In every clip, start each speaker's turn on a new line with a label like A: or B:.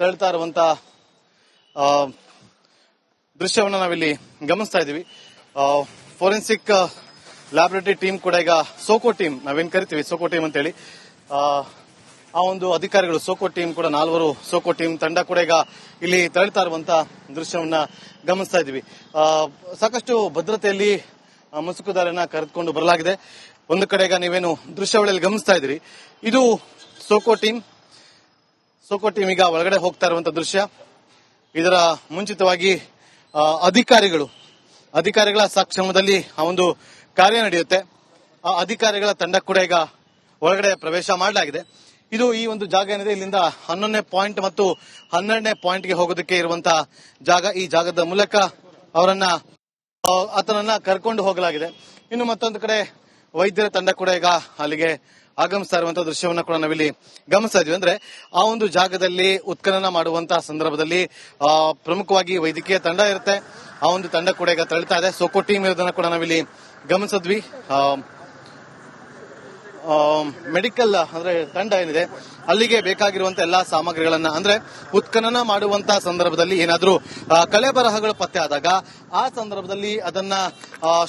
A: ತೆರಳ್ತಾ ಇರುವಂತ ದೃಶ್ಯವನ್ನು ನಾವಿಲ್ಲಿ ಗಮನಿಸ್ತಾ ಇದ್ದೀವಿ. ಫೋರೆನ್ಸಿಕ್ ಲ್ಯಾಬೊರೇಟರಿ ಟೀಮ್ ಕೂಡ ಈಗ ಸೋಕೋ ಟೀಮ್ ನಾವೇನ್ ಕರಿತೀವಿ ಸೋಕೋ ಟೀಮ್ ಅಂತೇಳಿ ಆ ಒಂದು ಅಧಿಕಾರಿಗಳು ಸೋಕೋ ಟೀಮ್ ಕೂಡ 4 ಸೋಕೋ ಟೀಮ್ ತಂಡ ಕೂಡ ಈಗ ಇಲ್ಲಿ ತೆರಳ್ತಾ ಇರುವಂತ ದೃಶ್ಯವನ್ನ ಗಮನಿಸ್ತಾ ಇದ್ದೀವಿ. ಸಾಕಷ್ಟು ಭದ್ರತೆಯಲ್ಲಿ ಮುಸುಕುದಾರನ್ನ ಕರೆದುಕೊಂಡು ಬರಲಾಗಿದೆ. ಒಂದು ಕಡೆ ಈಗ ನೀವೇನು ದೃಶ್ಯಾವಳಿಯಲ್ಲಿ ಗಮನಿಸ್ತಾ ಇದ್ದೀರಿ, ಇದು ಸೋಕೋ ಟೀಮ್ ಈಗ ಒಳಗಡೆ ಹೋಗ್ತಾ ಇರುವಂತ ದೃಶ್ಯ. ಇದರ ಮುಂಚಿತವಾಗಿ ಅಧಿಕಾರಿಗಳ ಸಕ್ಷಮದಲ್ಲಿ ಆ ಒಂದು ಕಾರ್ಯ ನಡೆಯುತ್ತೆ. ಆ ಅಧಿಕಾರಿಗಳ ತಂಡ ಕೂಡ ಈಗ ಒಳಗಡೆ ಪ್ರವೇಶ ಮಾಡಲಾಗಿದೆ. ಇದು ಈ ಒಂದು ಜಾಗ ಏನಿದೆ ಇಲ್ಲಿಂದ 11ನೇ ಪಾಯಿಂಟ್ ಮತ್ತು 12ನೇ ಪಾಯಿಂಟ್ಗೆ ಹೋಗೋದಕ್ಕೆ ಇರುವಂತಹ ಜಾಗ. ಈ ಜಾಗದ ಮೂಲಕ ಆತನನ್ನ ಕರ್ಕೊಂಡು ಹೋಗಲಾಗಿದೆ. ಇನ್ನು ಮತ್ತೊಂದು ಕಡೆ ವೈದ್ಯರ ತಂಡ ಕೂಡ ಈಗ ಅಲ್ಲಿಗೆ ಆಗಮಿಸ್ತಾ ಇರುವಂತಹ ದೃಶ್ಯವನ್ನ ಕೂಡ ನಾವಿಲ್ಲಿ ಗಮನಿಸ್ತಾ ಇದೀವಿ. ಅಂದ್ರೆ ಆ ಒಂದು ಜಾಗದಲ್ಲಿ ಉತ್ಖನನ ಮಾಡುವಂತಹ ಸಂದರ್ಭದಲ್ಲಿ ಪ್ರಮುಖವಾಗಿ ವೈದ್ಯಕೀಯ ತಂಡ ಇರುತ್ತೆ. ಆ ಒಂದು ತಂಡ ಕೂಡ ಈಗ ತೆರಳ್ತಾ ಇದೆ. ಸೋಕೋ ಟೀಮ್ ಇರೋದನ್ನ ಕೂಡ ನಾವಿಲ್ಲಿ ಗಮನಿಸಿದ್ವಿ. ಮೆಡಿಕಲ್ ಅಂದ್ರೆ ತಂಡ ಏನಿದೆ ಅಲ್ಲಿಗೆ ಬೇಕಾಗಿರುವಂತ ಎಲ್ಲಾ ಸಾಮಗ್ರಿಗಳನ್ನ ಅಂದ್ರೆ ಉತ್ಖನನ ಮಾಡುವಂತಹ ಸಂದರ್ಭದಲ್ಲಿ ಏನಾದ್ರೂ ಕಳೆ ಬರಹಗಳು ಪತ್ತೆ ಆದಾಗ ಆ ಸಂದರ್ಭದಲ್ಲಿ ಅದನ್ನ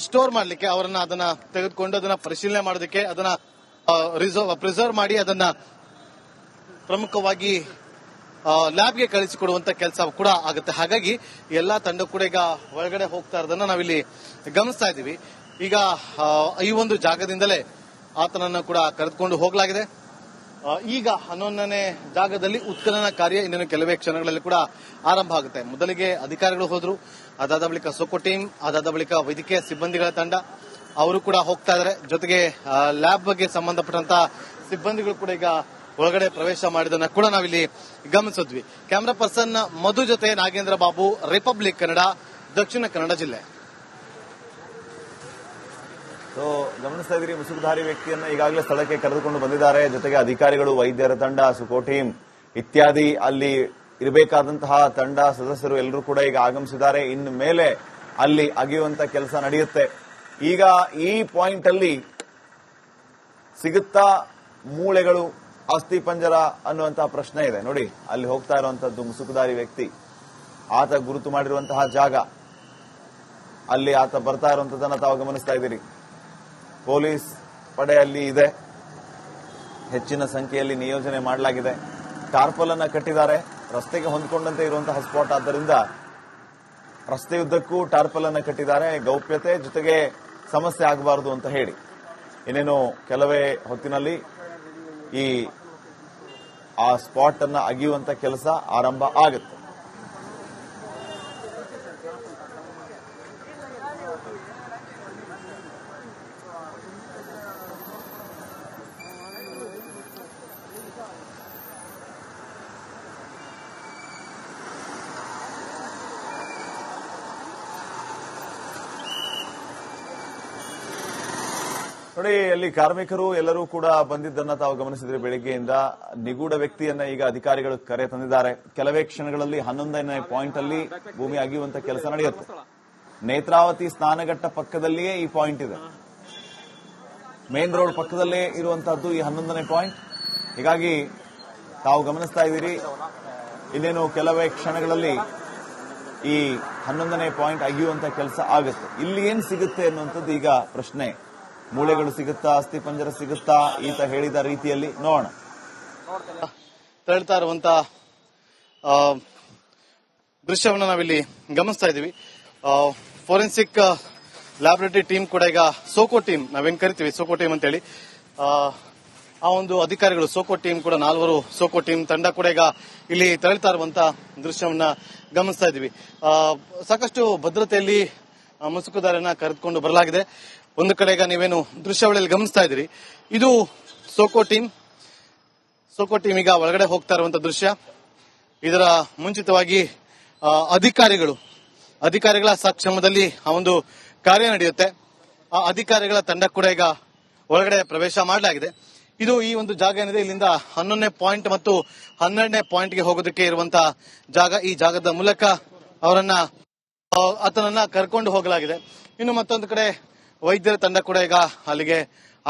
A: ಸ್ಟೋರ್ ಮಾಡ್ಲಿಕ್ಕೆ ಅದನ್ನ ತೆಗೆದುಕೊಂಡು ಅದನ್ನ ಪರಿಶೀಲನೆ ಮಾಡೋದಕ್ಕೆ ಅದನ್ನ ಪ್ರಿಸರ್ವ್ ಮಾಡಿ ಅದನ್ನ ಪ್ರಮುಖವಾಗಿ ಲ್ಯಾಬ್ಗೆ ಕಳಿಸಿಕೊಡುವಂತ ಕೆಲಸ ಕೂಡ ಆಗುತ್ತೆ. ಹಾಗಾಗಿ ಎಲ್ಲಾ ತಂಡ ಕೂಡ ಈಗ ಒಳಗಡೆ ಹೋಗ್ತಾ ಇರೋದನ್ನ ನಾವಿಲ್ಲಿ ಗಮನಿಸ್ತಾ ಇದ್ದೀವಿ. ಈಗ ಈ ಒಂದು ಜಾಗದಿಂದಲೇ ಆತನನ್ನು ಕೂಡ ಕರೆದುಕೊಂಡು ಹೋಗಲಾಗಿದೆ. ಈಗ 11ನೇ ಜಾಗದಲ್ಲಿ ಉತ್ಖನನ ಕಾರ್ಯ ಇನ್ನೇನು ಕೆಲವೇ ಕ್ಷಣಗಳಲ್ಲಿ ಕೂಡ ಆರಂಭ ಆಗುತ್ತೆ. ಮೊದಲಿಗೆ ಅಧಿಕಾರಿಗಳು ಹೋದ್ರು, ಅದಾದ ಬಳಿಕ ಸೋಕೋ ಟೀಮ್, ಅದಾದ ಬಳಿಕ ವೈದ್ಯಕೀಯ ಸಿಬ್ಬಂದಿಗಳ ತಂಡ ಅವರು ಕೂಡ ಹೋಗ್ತಾ ಇದ್ದಾರೆ. ಜೊತೆಗೆ ಲ್ಯಾಬ್ ಬಗ್ಗೆ ಸಂಬಂಧಪಟ್ಟಂತ ಸಿಬ್ಬಂದಿಗಳು ಕೂಡ ಈಗ ಒಳಗಡೆ ಪ್ರವೇಶ ಮಾಡಿದನ್ನ ಕೂಡ ನಾವಿಲ್ಲಿ ಗಮನಿಸಿದ್ವಿ. ಕ್ಯಾಮರಾ ಪರ್ಸನ್ ಮಧು ಜೊತೆ ನಾಗೇಂದ್ರ ಬಾಬು, ರಿಪಬ್ಲಿಕ್ ಕನ್ನಡ, ದಕ್ಷಿಣ ಕನ್ನಡ ಜಿಲ್ಲೆ.
B: ಗಮನಿಸ್ತಾ ಇದ್ದೀರಿ, ಮುಸುಕುಧಾರಿ ವ್ಯಕ್ತಿಯನ್ನ ಈಗಾಗಲೇ ಸ್ಥಳಕ್ಕೆ ಕರೆದುಕೊಂಡು ಬಂದಿದ್ದಾರೆ. ಜೊತೆಗೆ ಅಧಿಕಾರಿಗಳು, ವೈದ್ಯರ ತಂಡ, ಸೋಕೋ ಟೀಮ್ ಇತ್ಯಾದಿ ಅಲ್ಲಿ ಇರಬೇಕಾದಂತಹ ತಂಡ ಸದಸ್ಯರು ಎಲ್ಲರೂ ಕೂಡ ಈಗ ಆಗಮಿಸಿದ್ದಾರೆ. ಇನ್ನು ಮೇಲೆ ಅಲ್ಲಿ ಅಗೆಯುವಂತ ಕೆಲಸ ನಡೆಯುತ್ತೆ. ಈಗ ಈ ಪಾಯಿಂಟ್ ಅಲ್ಲಿ ಸಿಗುತ್ತಾ ಮೂಳೆಗಳು, ಅಸ್ಥಿ ಪಂಜರ ಅನ್ನುವಂತಹ ಪ್ರಶ್ನೆ ಇದೆ. ನೋಡಿ, ಅಲ್ಲಿ ಹೋಗ್ತಾ ಇರುವಂತದ್ದು ಮುಸುಕುಧಾರಿ ವ್ಯಕ್ತಿ, ಆತ ಗುರುತು ಮಾಡಿರುವಂತಹ ಜಾಗ, ಅಲ್ಲಿ ಆತ ಬರ್ತಾ ಇರುವಂತದನ್ನ ತಾವು ಗಮನಿಸ್ತಾ ಇದ್ದೀರಿ. ಪೊಲೀಸ್ ಪಡೆ ಅಲ್ಲಿ ಇದೆ, ಹೆಚ್ಚಿನ ಸಂಖ್ಯೆಯಲ್ಲಿ ನಿಯೋಜನೆ ಮಾಡಲಾಗಿದೆ. ಟಾರ್ಪಲ್ ಅನ್ನ ಕಟ್ಟಿದ್ದಾರೆ, ರಸ್ತೆಗೆ ಹೊಂದಿಕೊಂಡಂತೆ ಇರುವಂತಹ ಸ್ಪಾಟ್ ಆದ್ದರಿಂದ ರಸ್ತೆಯುದ್ದಕ್ಕೂ ಟಾರ್ಪಲ್ ಅನ್ನ ಕಟ್ಟಿದ್ದಾರೆ. ಗೌಪ್ಯತೆ ಜೊತೆಗೆ ಸಮಸ್ಯೆ ಆಗಬಾರದು ಅಂತ ಹೇಳಿ ಇನ್ನೇನು ಕೆಲವೇ ಹೊತ್ತಿನಲ್ಲಿ ಆ ಸ್ಪಾಟ್ ಅನ್ನ ಅಗೆಯುವಂತ ಕೆಲಸ ಆರಂಭ ಆಗುತ್ತೆ. ನೋಡಿ, ಅಲ್ಲಿ ಕಾರ್ಮಿಕರು ಎಲ್ಲರೂ ಕೂಡ ಬಂದಿದ್ದನ್ನ ತಾವು ಗಮನಿಸಿದ್ರೆ ಬೆಳಗ್ಗೆಯಿಂದ ನಿಗೂಢ ವ್ಯಕ್ತಿಯನ್ನ ಈಗ ಅಧಿಕಾರಿಗಳು ಕರೆ ತಂದಿದ್ದಾರೆ. ಕೆಲವೇ ಕ್ಷಣಗಳಲ್ಲಿ 11ನೇ ಪಾಯಿಂಟ್ ಅಲ್ಲಿ ಭೂಮಿ ಅಗೆಯುವಂತ ಕೆಲಸ ನಡೆಯುತ್ತೆ. ನೇತ್ರಾವತಿ ಸ್ನಾನಘಟ್ಟ ಪಕ್ಕದಲ್ಲಿಯೇ ಈ ಪಾಯಿಂಟ್ ಇದೆ. ಮೇನ್ ರೋಡ್ ಪಕ್ಕದಲ್ಲೇ ಇರುವಂತಹದ್ದು ಈ 11ನೇ ಪಾಯಿಂಟ್. ಹೀಗಾಗಿ ತಾವು ಗಮನಿಸ್ತಾ ಇದ್ದೀರಿ, ಇನ್ನೇನು ಕೆಲವೇ ಕ್ಷಣಗಳಲ್ಲಿ ಈ 11ನೇ ಪಾಯಿಂಟ್ ಅಗೆಯುವಂತ ಕೆಲಸ ಆಗುತ್ತೆ. ಇಲ್ಲಿ ಏನ್ ಸಿಗುತ್ತೆ ಅನ್ನುವಂಥದ್ದು ಈಗ ಪ್ರಶ್ನೆ. ಮೂಳೆಗಳು ಸಿಗುತ್ತಾ, ಅಸ್ಥಿ ಪಂಜರ ಸಿಗುತ್ತಾ, ಈತ ಹೇಳಿದ ರೀತಿಯಲ್ಲಿ ನೋಡೋಣ.
A: ತೆರಳ್ತಾ ಇರುವಂತ ದೃಶ್ಯವನ್ನು ನಾವಿಲ್ಲಿ ಗಮನಿಸ್ತಾ ಇದ್ದೀವಿ. ಫೋರೆನ್ಸಿಕ್ ಲ್ಯಾಬೊರೇಟರಿ ಟೀಮ್ ಕೂಡ ಈಗ ಸೋಕೋ ಟೀಮ್ ನಾವೇನ್ ಕರಿತೀವಿ ಸೋಕೋ ಟೀಮ್ ಅಂತೇಳಿ ಆ ಒಂದು ಅಧಿಕಾರಿಗಳು ಸೋಕೋ ಟೀಮ್ ಕೂಡ 4 ಸೋಕೋ ಟೀಮ್ ತಂಡ ಕೂಡ ಈಗ ಇಲ್ಲಿ ತೆರಳ್ತಾ ಇರುವಂತ ದೃಶ್ಯವನ್ನ ಗಮನಿಸ್ತಾ ಇದ್ದೀವಿ. ಸಾಕಷ್ಟು ಭದ್ರತೆಯಲ್ಲಿ ಮುಸುಕುದಾರನ್ನ ಕರೆದುಕೊಂಡು ಬರಲಾಗಿದೆ. ಒಂದು ಕಡೆ ಈಗ ನೀವೇನು ದೃಶ್ಯಾವಳಿಯಲ್ಲಿ ಗಮನಿಸ್ತಾ ಇದ್ದೀರಿ, ಇದು ಸೋಕೋ ಟೀಮ್ ಈಗ ಒಳಗಡೆ ಹೋಗ್ತಾ ಇರುವಂತ ದೃಶ್ಯ. ಇದರ ಮುಂಚಿತವಾಗಿ ಅಧಿಕಾರಿಗಳ ಸಕ್ಷಮದಲ್ಲಿ ಆ ಒಂದು ಕಾರ್ಯ ನಡೆಯುತ್ತೆ. ಆ ಅಧಿಕಾರಿಗಳ ತಂಡ ಕೂಡ ಈಗ ಒಳಗಡೆ ಪ್ರವೇಶ ಮಾಡಲಾಗಿದೆ. ಇದು ಈ ಒಂದು ಜಾಗ ಏನಿದೆ ಇಲ್ಲಿಂದ 11ನೇ ಪಾಯಿಂಟ್ ಮತ್ತು 12ನೇ ಪಾಯಿಂಟ್ಗೆ ಹೋಗೋದಕ್ಕೆ ಇರುವಂತಹ ಜಾಗ. ಈ ಜಾಗದ ಮೂಲಕ ಆತನನ್ನ ಕರ್ಕೊಂಡು ಹೋಗಲಾಗಿದೆ. ಇನ್ನು ಮತ್ತೊಂದು ಕಡೆ ವೈದ್ಯರ ತಂಡ ಕೂಡ ಈಗ ಅಲ್ಲಿಗೆ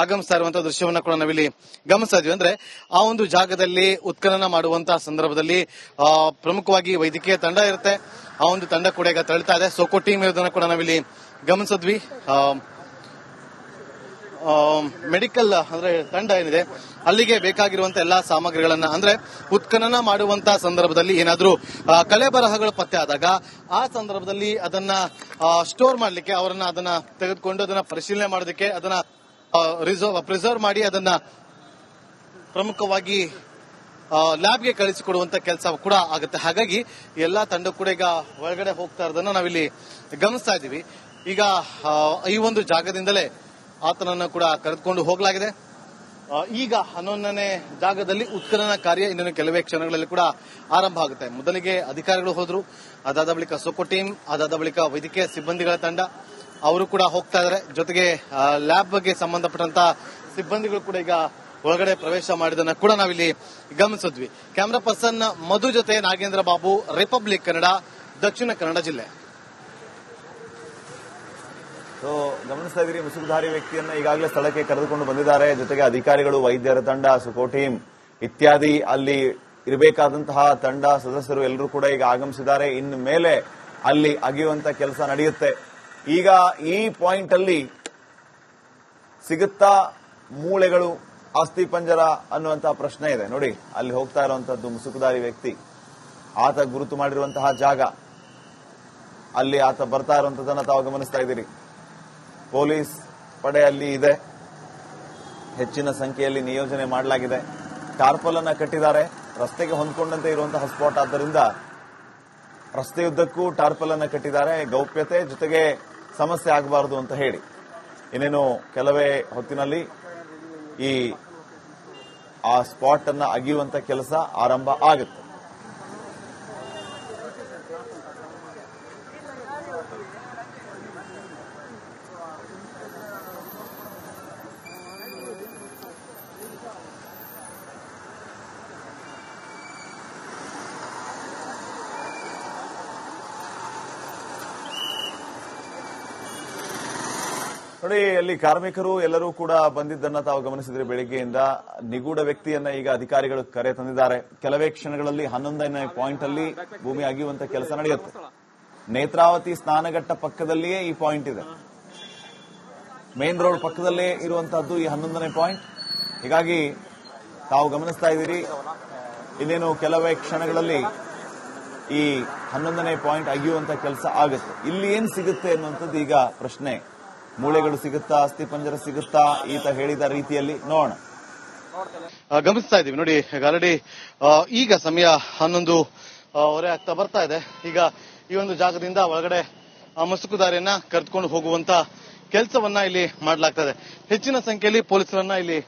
A: ಆಗಮಿಸ್ತಾ ಇರುವಂತಹ ದೃಶ್ಯವನ್ನ ಕೂಡ ನಾವಿಲ್ಲಿ ಗಮನಿಸ್ತಾ ಇದ್ವಿ. ಅಂದ್ರೆ ಆ ಒಂದು ಜಾಗದಲ್ಲಿ ಉತ್ಖನನ ಮಾಡುವಂತಹ ಸಂದರ್ಭದಲ್ಲಿ ಪ್ರಮುಖವಾಗಿ ವೈದ್ಯಕೀಯ ತಂಡ ಇರುತ್ತೆ. ಆ ಒಂದು ತಂಡ ಕೂಡ ಈಗ ತೆರಳ್ತಾ ಇದೆ. ಸೋಕೋ ಟೀಮ್ ಇರೋದನ್ನ ಕೂಡ ನಾವಿಲ್ಲಿ ಗಮನಿಸಿದ್ವಿ. ಮೆಡಿಕಲ್ ಅಂದ್ರೆ ತಂಡ ಏನಿದೆ ಅಲ್ಲಿಗೆ ಬೇಕಾಗಿರುವಂತಹ ಎಲ್ಲಾ ಸಾಮಗ್ರಿಗಳನ್ನ ಅಂದ್ರೆ ಉತ್ಖನನ ಮಾಡುವಂತಹ ಸಂದರ್ಭದಲ್ಲಿ ಏನಾದ್ರೂ ಕಲೆ ಬರಹಗಳು ಪತ್ತೆ ಆದಾಗ ಆ ಸಂದರ್ಭದಲ್ಲಿ ಅದನ್ನ ಸ್ಟೋರ್ ಮಾಡ್ಲಿಕ್ಕೆ ಅವರನ್ನ ಅದನ್ನ ತೆಗೆದುಕೊಂಡು ಅದನ್ನ ಪರಿಶೀಲನೆ ಮಾಡೋದಕ್ಕೆ ಅದನ್ನ ಪ್ರಿಸರ್ವ್ ಮಾಡಿ ಅದನ್ನ ಪ್ರಮುಖವಾಗಿ ಲ್ಯಾಬ್ಗೆ ಕಳಿಸಿಕೊಡುವಂತ ಕೆಲಸ ಕೂಡ ಆಗುತ್ತೆ. ಹಾಗಾಗಿ ಎಲ್ಲಾ ತಂಡ ಕೂಡ ಈಗ ಒಳಗಡೆ ಹೋಗ್ತಾ ಇರೋದನ್ನ ನಾವಿಲ್ಲಿ ಗಮನಿಸ್ತಾ ಇದ್ದೀವಿ. ಈಗ ಈ ಒಂದು ಜಾಗದಿಂದಲೇ ಆತನನ್ನು ಕೂಡ ಕರೆದುಕೊಂಡು ಹೋಗಲಾಗಿದೆ. ಈಗ 11ನೇ ಜಾಗದಲ್ಲಿ ಉತ್ಖನನ ಕಾರ್ಯ ಇನ್ನೊಂದು ಕೆಲವೇ ಕ್ಷಣಗಳಲ್ಲಿ ಕೂಡ ಆರಂಭ ಆಗುತ್ತೆ. ಮೊದಲಿಗೆ ಅಧಿಕಾರಿಗಳು ಹೋದ್ರು, ಅದಾದ ಬಳಿಕ ಸೋಕೋ ಟೀಮ್, ಅದಾದ ಬಳಿಕ ವೈದ್ಯಕೀಯ ಸಿಬ್ಬಂದಿಗಳ ತಂಡ ಅವರು ಕೂಡ ಹೋಗ್ತಾ ಇದ್ದಾರೆ. ಜೊತೆಗೆ ಲ್ಯಾಬ್ ಬಗ್ಗೆ ಸಂಬಂಧಪಟ್ಟಂತ ಸಿಬ್ಬಂದಿಗಳು ಕೂಡ ಈಗ ಒಳಗಡೆ ಪ್ರವೇಶ ಮಾಡಿದನ್ನ ಕೂಡ ನಾವಿಲ್ಲಿ ಗಮನಿಸಿದ್ವಿ. ಕ್ಯಾಮರಾ ಪರ್ಸನ್ ಮಧು ಜೊತೆ ನಾಗೇಂದ್ರ ಬಾಬು, ರಿಪಬ್ಲಿಕ್ ಕನ್ನಡ, ದಕ್ಷಿಣ ಕನ್ನಡ ಜಿಲ್ಲೆ.
B: ಸೊ ಗಮನಿಸ್ತಾ ಇದ್ದೀರಿ, ಮುಸುಕುಧಾರಿ ವ್ಯಕ್ತಿಯನ್ನ ಈಗಾಗಲೇ ಸ್ಥಳಕ್ಕೆ ಕರೆದುಕೊಂಡು ಬಂದಿದ್ದಾರೆ. ಜೊತೆಗೆ ಅಧಿಕಾರಿಗಳು, ವೈದ್ಯರ ತಂಡ, ಸುಕೋ ಟೀಮ್ ಇತ್ಯಾದಿ ಅಲ್ಲಿ ಇರಬೇಕಾದಂತಹ ತಂಡ ಸದಸ್ಯರು ಎಲ್ಲರೂ ಕೂಡ ಈಗ ಆಗಮಿಸಿದ್ದಾರೆ. ಇನ್ನು ಮೇಲೆ ಅಲ್ಲಿ ಅಗೆಯುವಂತ ಕೆಲಸ ನಡೆಯುತ್ತೆ. ಈಗ ಈ ಪಾಯಿಂಟ್ ಅಲ್ಲಿ ಸಿಗುತ್ತಾ ಮೂಳೆಗಳು, ಅಸ್ಥಿ ಪಂಜರ ಅನ್ನುವಂತಹ ಪ್ರಶ್ನೆ ಇದೆ. ನೋಡಿ, ಅಲ್ಲಿ ಹೋಗ್ತಾ ಇರುವಂತದ್ದು ಮುಸುಕುಧಾರಿ ವ್ಯಕ್ತಿ, ಆತ ಗುರುತು ಮಾಡಿರುವಂತಹ ಜಾಗ, ಅಲ್ಲಿ ಆತ ಬರ್ತಾ ಇರುವಂತದ್ದನ್ನ ತಾವು ಗಮನಿಸ್ತಾ ಇದ್ದೀರಿ. ಪೊಲೀಸ್ ಪಡೆ ಅಲ್ಲಿ ಇದೆ, ಹೆಚ್ಚಿನ ಸಂಖ್ಯೆಯಲ್ಲಿ ನಿಯೋಜನೆ ಮಾಡಲಾಗಿದೆ. ಟಾರ್ಪಲ್ ಅನ್ನ ಕಟ್ಟಿದ್ದಾರೆ, ರಸ್ತೆಗೆ ಹೊಂದ್ಕೊಂಡಂತೆ ಇರುವಂತಹ ಸ್ಪಾಟ್ ಆದ್ದರಿಂದ ರಸ್ತೆಯುದ್ದಕ್ಕೂ ಟಾರ್ಪಲ್ ಅನ್ನ ಕಟ್ಟಿದ್ದಾರೆ. ಗೌಪ್ಯತೆ ಜೊತೆಗೆ ಸಮಸ್ಯೆ ಆಗಬಾರದು ಅಂತ ಹೇಳಿ ಇನ್ನೇನು ಕೆಲವೇ ಹೊತ್ತಿನಲ್ಲಿ ಆ ಸ್ಪಾಟ್ ಅನ್ನ ಅಗಿಯುವಂತ ಕೆಲಸ ಆರಂಭ ಆಗುತ್ತೆ. ನೋಡಿ, ಅಲ್ಲಿ ಕಾರ್ಮಿಕರು ಎಲ್ಲರೂ ಕೂಡ ಬಂದಿದ್ದನ್ನ ತಾವು ಗಮನಿಸಿದ್ರೆ ಬೆಳಿಗ್ಗೆಯಿಂದ ನಿಗೂಢ ವ್ಯಕ್ತಿಯನ್ನ ಈಗ ಅಧಿಕಾರಿಗಳು ಕರೆ ತಂದಿದ್ದಾರೆ. ಕೆಲವೇ ಕ್ಷಣಗಳಲ್ಲಿ 11ನೇ ಪಾಯಿಂಟ್ ಅಲ್ಲಿ ಭೂಮಿ ಅಗೆಯುವಂತ ಕೆಲಸ ನಡೆಯುತ್ತೆ. ನೇತ್ರಾವತಿ ಸ್ನಾನಘಟ್ಟ ಪಕ್ಕದಲ್ಲಿಯೇ ಈ ಪಾಯಿಂಟ್ ಇದೆ. ಮೇನ್ ರೋಡ್ ಪಕ್ಕದಲ್ಲೇ ಇರುವಂತಹದ್ದು ಈ 11ನೇ ಪಾಯಿಂಟ್. ಹೀಗಾಗಿ ತಾವು ಗಮನಿಸ್ತಾ ಇದ್ದೀರಿ, ಇನ್ನೇನು ಕೆಲವೇ ಕ್ಷಣಗಳಲ್ಲಿ ಈ 11ನೇ ಪಾಯಿಂಟ್ ಅಗೆಯುವಂತ ಕೆಲಸ ಆಗುತ್ತೆ. ಇಲ್ಲಿ ಏನ್ ಸಿಗುತ್ತೆ ಅನ್ನುವಂಥದ್ದು ಈಗ ಪ್ರಶ್ನೆ. ಮೂಳೆಗಳು ಸಿಗುತ್ತಾ, ಅಸ್ಥಿ ಪಂಜರ ಸಿಗುತ್ತಾ, ಈತ ಹೇಳಿದ ರೀತಿಯಲ್ಲಿ ನೋಡೋಣ.
A: ಗಮನಿಸ್ತಾ ಇದೀವಿ ನೋಡಿ, ಆಲ್ರೆಡಿ ಈಗ ಸಮಯ 11 ಆಗ್ತಾ ಬರ್ತಾ ಇದೆ. ಈಗ ಈ ಒಂದು ಜಾಗದಿಂದ ಒಳಗಡೆ ಮುಸುಕುದಾರಿಯನ್ನ ಕರೆದುಕೊಂಡು ಹೋಗುವಂತ ಕೆಲಸವನ್ನ ಇಲ್ಲಿ ಮಾಡಲಾಗ್ತದೆ. ಹೆಚ್ಚಿನ ಸಂಖ್ಯೆಯಲ್ಲಿ ಪೊಲೀಸರನ್ನ ಇಲ್ಲಿ